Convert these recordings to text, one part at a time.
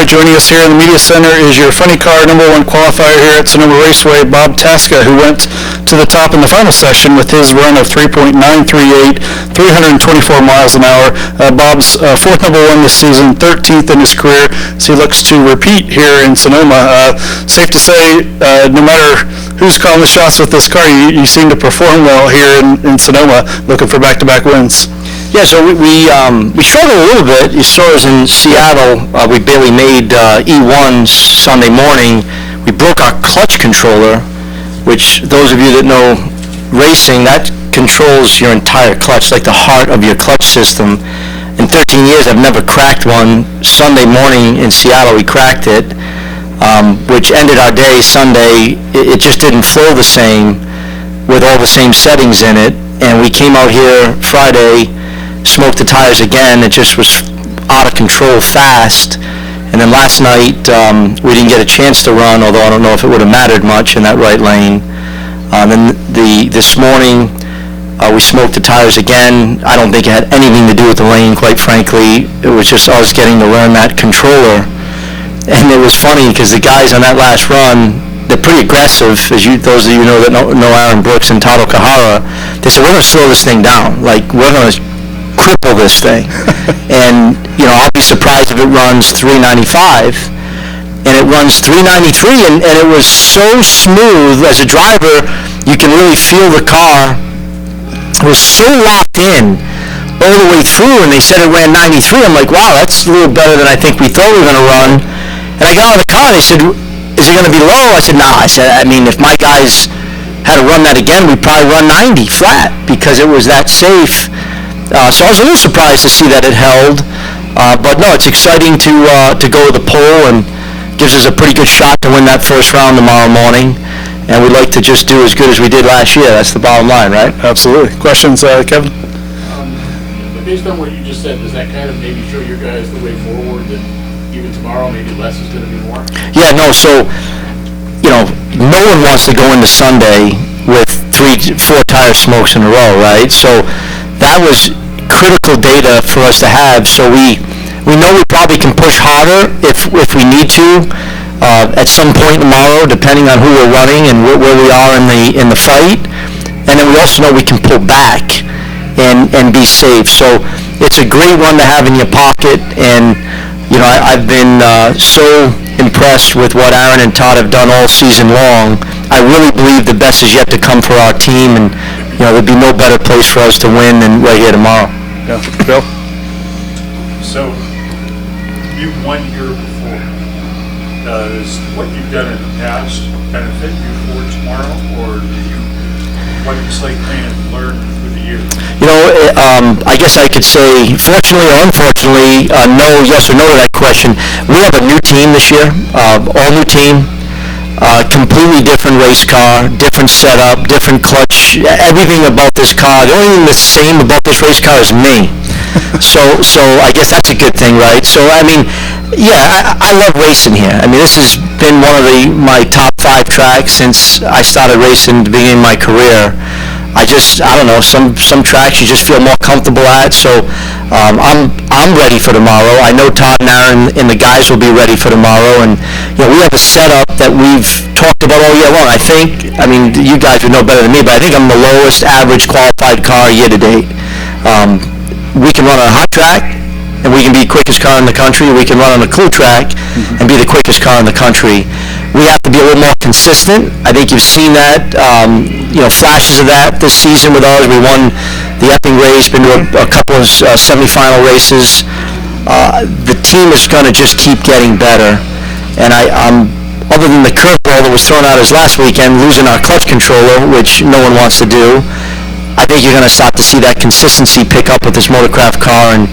right, joining us here in the Media Center is your funny car number one qualifier here at Sonoma Raceway, Bob Tasca, who went to the top in the final session with his run of 3.938, 324 miles an hour. Bob's fourth number one this season, 13th in his career, so he looks to repeat here in Sonoma. Safe to say, no matter who's calling the shots with this car, you seem to perform well here in Sonoma, looking for back-to-back wins. Yeah, so we struggled a little bit. You saw us in Seattle. We barely made E1s Sunday morning. We broke our clutch controller, which those of you that know racing, that controls your entire clutch, like the heart of your clutch system. In 13 years, I've never cracked one. Sunday morning in Seattle, we cracked it, which ended our day Sunday. It just didn't flow the same with all the same settings in it. And we came out here Friday, smoked the tires again. It just was out of control fast. And then last night, we didn't get a chance to run, although I don't know if it would have mattered much in that right lane. Then this morning, we smoked the tires again. I don't think it had anything to do with the lane, quite frankly. It was just us getting to learn that controller. And it was funny because the guys on that last run, they're pretty aggressive, as those of you know that know Aaron Brooks and Todd Okahara. They said, we're going to slow this thing down. Like, we're going to cripple this thing. And, I'll be surprised if it runs 395. And it runs 393, and it was so smooth. As a driver, you can really feel the car was so locked in all the way through, and they said it ran 93. I'm like, wow, that's a little better than I think we thought we were going to run. And I got out of the car, and they said, is it going to be low? I said, nah. I said, if my guys had to run that again, we'd probably run 90 flat because it was that safe. So I was a little surprised to see that it held. But no, it's exciting to go to the pole, and gives us a pretty good shot to win that first round tomorrow morning. And we'd like to just do as good as we did last year. That's the bottom line, right? Absolutely. Questions, Kevin? Based on what you just said, does that kind of maybe show your guys the way forward, that even tomorrow maybe less is going to be more? Yeah, no, so, no one wants to go into Sunday with 3-4 tire smokes in a row, right? So that was critical data for us to have. So we know we probably can push harder if we need to at some point tomorrow, depending on who we're running and where we are in the fight. And then we also know we can pull back and be safe. So it's a great one to have in your pocket. And I've been so impressed with what Aaron and Todd have done all season long. I really believe the best is yet to come for our team, and there'd be no better place for us to win than right here tomorrow. Yeah, Bill? So, you've won here before. Does what you've done in the past benefit you for tomorrow, or what it's like kind of learn through the year? I guess I could say, fortunately or unfortunately, no, yes or no to that question. We have a new team this year, all new team. Completely different race car, different setup, different clutch, everything about this car. The only thing that's the same about this race car is me. So I guess that's a good thing, right? So, I love racing here. This has been one of my top 5 tracks since I started racing at the beginning of my career. I don't know, some tracks you just feel more comfortable at, so I'm ready for tomorrow. I know Todd and Aaron and the guys will be ready for tomorrow, and we have a setup that we've talked about all year long. I think, you guys would know better than me, but I think I'm the lowest average qualified car year to date. We can run on a hot track, and we can be the quickest car in the country. We can run on a cool track and be the quickest car in the country. We have to be a little more consistent. I think you've seen that, flashes of that this season with ours. We won the Epping race, been to a couple of semifinal races. The team is going to just keep getting better. And other than the curveball that was thrown out as last weekend, losing our clutch controller, which no one wants to do, I think you're going to start to see that consistency pick up with this motorcraft car, and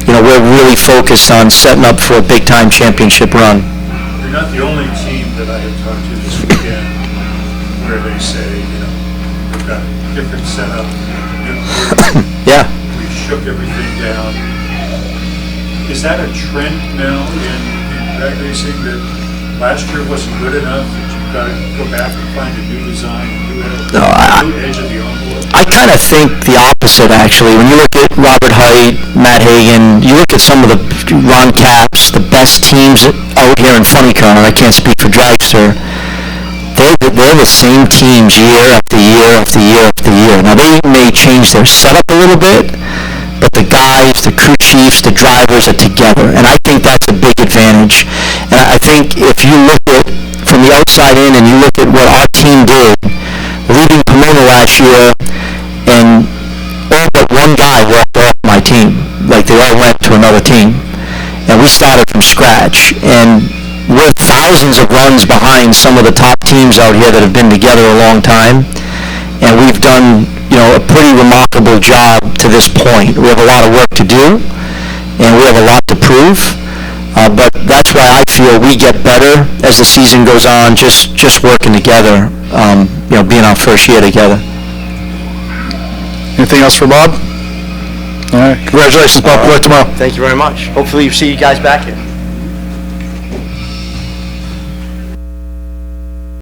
we're really focused on setting up for a big-time championship run. You're not the only team that I have talked to this weekend where they say, we've got a different setup. Yeah. We shook everything down. Is that a trend now in drag racing, that last year wasn't good enough, that you've got to go back and find a new design, a new edge of the envelope? I kind of think the opposite, actually. When you look at Robert Height, Matt Hagan, you look at some of the Ron Capps, the best teams out here in Funny Car, and I can't speak for Dragster. They're the same teams year after year after year after year. Now, they may change their setup a little bit, but the guys, the crew chiefs, the drivers are together, and I think that's a big advantage. And I think if you look at from the outside in and you look at what our team did, leaving Pomona last year, and all but one guy walked off my team, like they all went to another team, and we started from scratch, and we're thousands of runs behind some of the top teams out here that have been together a long time, and we've done, a pretty remarkable job to this point. We have a lot of work to do, and we have a lot to prove, but that's why I feel we get better as the season goes on, just working together, being our first year together. Anything else for Bob? All right, congratulations, Bob. Good luck tomorrow. Thank you very much. Hopefully you see you guys back here.